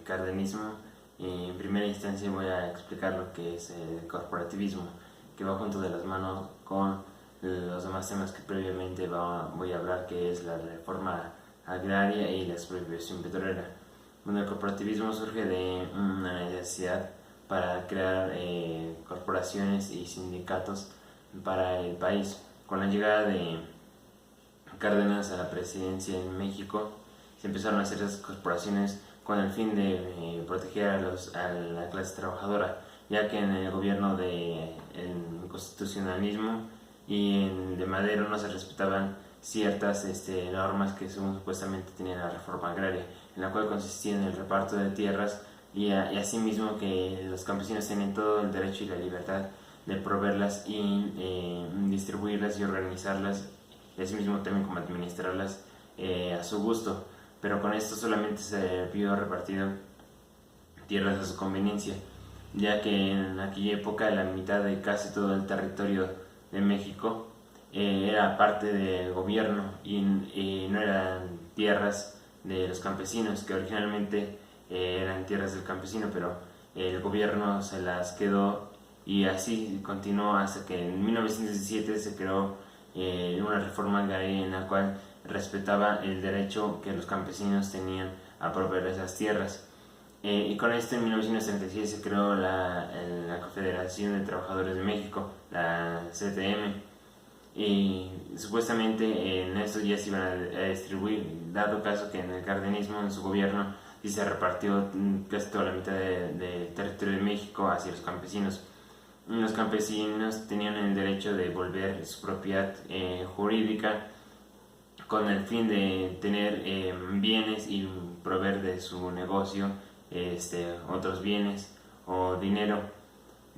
cardenismo. En primera instancia voy a explicar lo que es el corporativismo, que va junto de las manos con los demás temas que previamente voy a hablar, que es la reforma agraria y la expropiación petrolera. Bueno, el corporativismo surge de una necesidad para crear corporaciones y sindicatos para el país. Con la llegada de Cárdenas a la presidencia en México, se empezaron a hacer esas corporaciones con el fin de proteger a la clase trabajadora, ya que en el gobierno del constitucionalismo y en de Madero no se respetaban ciertas normas que supuestamente tenía la reforma agraria, en la cual consistía en el reparto de tierras y asimismo que los campesinos tienen todo el derecho y la libertad de proveerlas y distribuirlas y organizarlas, y asimismo también como administrarlas a su gusto. Pero con esto solamente se vio repartido tierras a su conveniencia, ya que en aquella época la mitad de casi todo el territorio de México era parte del gobierno y no eran tierras de los campesinos, que originalmente eran tierras del campesino, pero el gobierno se las quedó y así continuó hasta que en 1917 se creó una reforma agraria en la cual respetaba el derecho que los campesinos tenían a proveer esas tierras. Y con esto en 1936 se creó la Confederación de Trabajadores de México, la CTM, y supuestamente en estos ya se iban a distribuir, dado caso que en el cardenismo, en su gobierno, sí se repartió casi toda la mitad del territorio de México hacia los campesinos. Los campesinos tenían el derecho de volver su propiedad jurídica con el fin de tener bienes y proveer de su negocio otros bienes o dinero.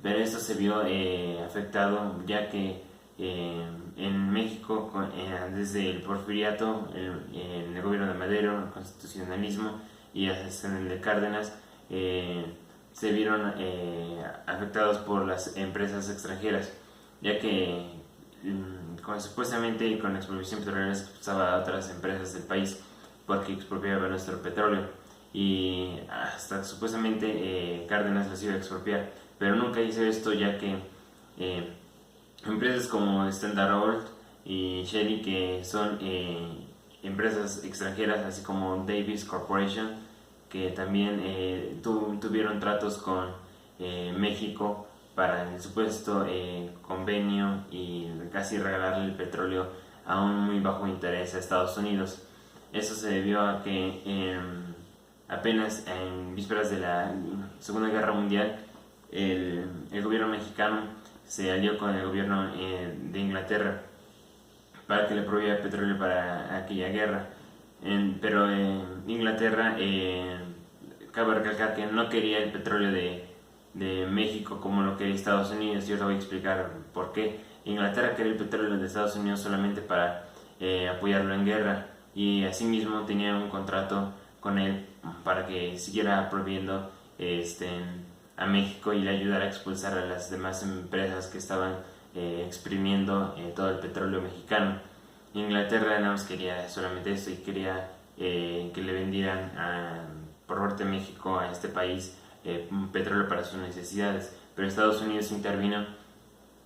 Pero esto se vio afectado, ya que en México desde el porfiriato, el gobierno de Madero, el constitucionalismo y hasta en el de Cárdenas se vieron afectados por las empresas extranjeras, ya que supuestamente con la expropiación petrolera se expulsaba a otras empresas del país porque expropiaba nuestro petróleo, y hasta supuestamente Cárdenas las iba a expropiar, pero nunca hizo esto, ya que empresas como Standard Oil y Shell, que son empresas extranjeras, así como Davis Corporation, que también tuvieron tratos con México para el supuesto convenio y casi regalarle el petróleo a un muy bajo interés a Estados Unidos. Eso se debió a que apenas en vísperas de la Segunda Guerra Mundial el gobierno mexicano se alió con el gobierno de Inglaterra para que le proveía petróleo para aquella guerra. Pero Inglaterra, cabe recalcar que no quería el petróleo de México como lo quería Estados Unidos, y os voy a explicar por qué. Inglaterra quería el petróleo de Estados Unidos solamente para apoyarlo en guerra, y asimismo tenía un contrato con él para que siguiera proveyendo a México y le ayudara a expulsar a las demás empresas que estaban exprimiendo todo el petróleo mexicano. Inglaterra nada más quería solamente eso, y quería que le vendieran por parte de México a este país petróleo para sus necesidades, pero Estados Unidos intervino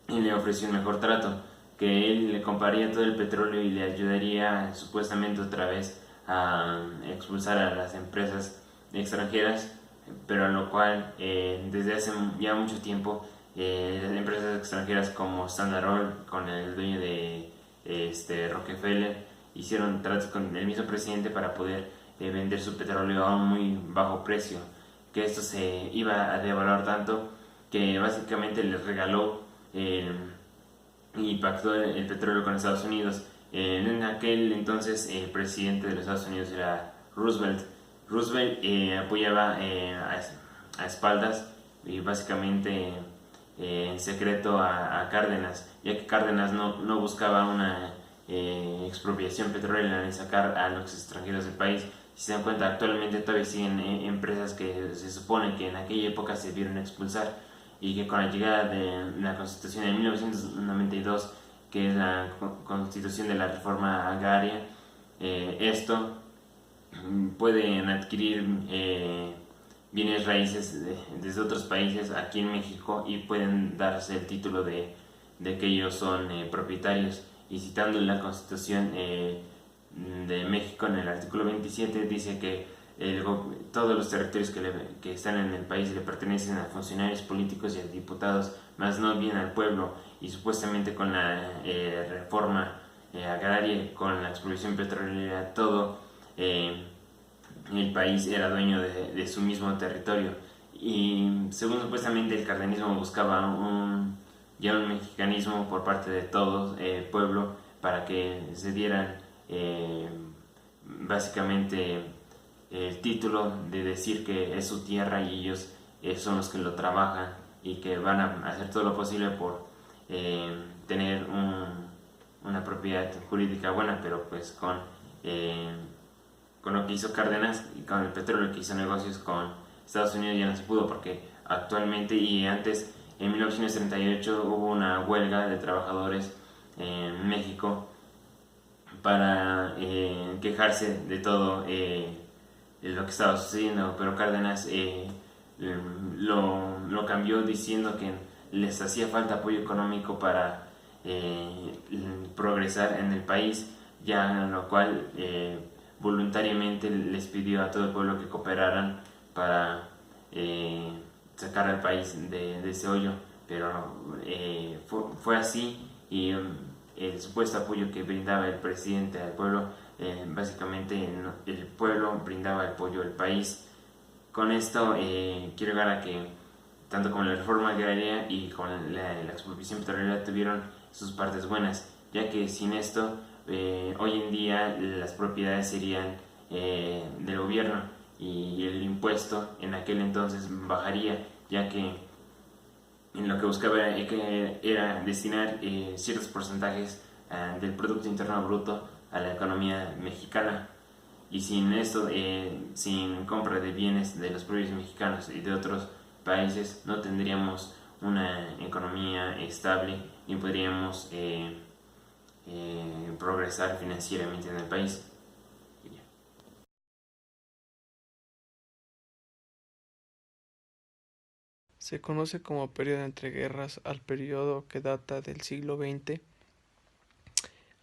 y le ofreció un mejor trato, que él le compraría todo el petróleo y le ayudaría supuestamente otra vez a expulsar a las empresas extranjeras, pero a lo cual desde hace ya mucho tiempo las empresas extranjeras como Standard Oil con el dueño de Rockefeller hicieron tratos con el mismo presidente para poder vender su petróleo a un muy bajo precio, que esto se iba a devaluar tanto que básicamente les regaló y pactó el petróleo con Estados Unidos. En aquel entonces el presidente de los Estados Unidos era Roosevelt. Roosevelt apoyaba a espaldas y básicamente en secreto a Cárdenas, ya que Cárdenas no buscaba una expropiación petrolera ni sacar a los extranjeros del país. Si se dan cuenta, actualmente todavía siguen empresas que se supone que en aquella época se vieron expulsar, y que con la llegada de la Constitución de 1992, que es la Constitución de la Reforma Agraria, esto pueden adquirir bienes raíces desde otros países aquí en México y pueden darse el título de que ellos son propietarios. Y citando la Constitución de México en el artículo 27 dice que todos los territorios que están en el país le pertenecen a funcionarios políticos y a diputados, más no bien al pueblo. Y supuestamente con la reforma agraria, con la explotación petrolera, todo el país era dueño de su mismo territorio. Y según supuestamente el cardenismo buscaba ya un mexicanismo por parte de todo el pueblo para que se dieran básicamente el título de decir que es su tierra y ellos son los que lo trabajan y que van a hacer todo lo posible por tener una propiedad jurídica buena, pero pues con lo que hizo Cárdenas y con el petróleo que hizo negocios con Estados Unidos ya no se pudo, porque actualmente y antes en 1938 hubo una huelga de trabajadores en México para quejarse de todo lo que estaba sucediendo, pero Cárdenas lo cambió diciendo que les hacía falta apoyo económico para progresar en el país, ya en lo cual voluntariamente les pidió a todo el pueblo que cooperaran para sacar al país de ese hoyo, pero fue así. Y el supuesto apoyo que brindaba el presidente al pueblo, básicamente el pueblo brindaba el apoyo al país. Con esto quiero llegar a que tanto con la reforma agraria y con la expropiación petrolera tuvieron sus partes buenas, ya que sin esto hoy en día las propiedades serían del gobierno y el impuesto en aquel entonces bajaría, ya que en lo que buscaba era destinar ciertos porcentajes del Producto Interno Bruto a la economía mexicana. Y sin esto, sin compra de bienes de los propios mexicanos y de otros países, no tendríamos una economía estable ni podríamos progresar financieramente en el país. Se conoce como periodo entre guerras al periodo que data del siglo XX,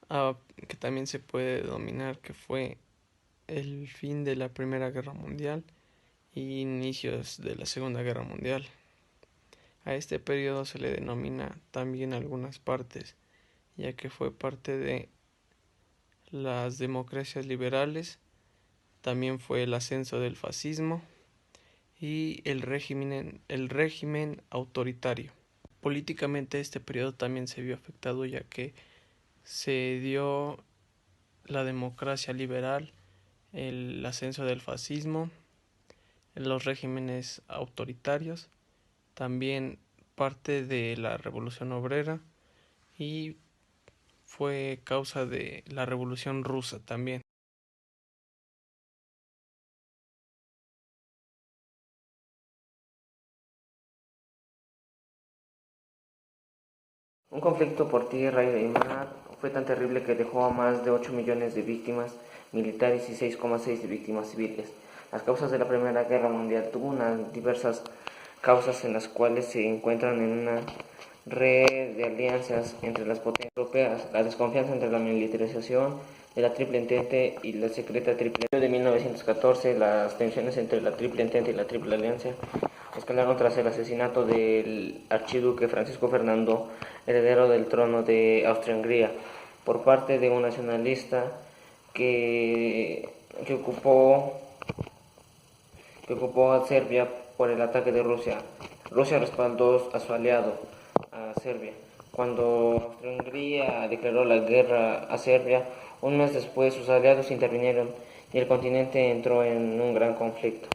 que también se puede denominar que fue el fin de la Primera Guerra Mundial y inicios de la Segunda Guerra Mundial. A este periodo se le denomina también algunas partes, ya que fue parte de las democracias liberales, también fue el ascenso del fascismo y el régimen autoritario. Políticamente este periodo también se vio afectado, ya que se dio la democracia liberal, el ascenso del fascismo, los regímenes autoritarios, también parte de la Revolución Obrera y fue causa de la Revolución Rusa también. Un conflicto por tierra y mar fue tan terrible que dejó a más de 8 millones de víctimas militares y 6,6 de víctimas civiles. Las causas de la Primera Guerra Mundial tuvo diversas causas en las cuales se encuentran en una red de alianzas entre las potencias europeas, la desconfianza entre la militarización de la Triple Entente y la secreta Triple Alianza de 1914, las tensiones entre la Triple Entente y la Triple Alianza escalaron tras el asesinato del archiduque Francisco Fernando, heredero del trono de Austria-Hungría, por parte de un nacionalista que ocupó a Serbia por el ataque de Rusia. Rusia respaldó a su aliado, a Serbia. Cuando Austria-Hungría declaró la guerra a Serbia, un mes después sus aliados intervinieron y el continente entró en un gran conflicto.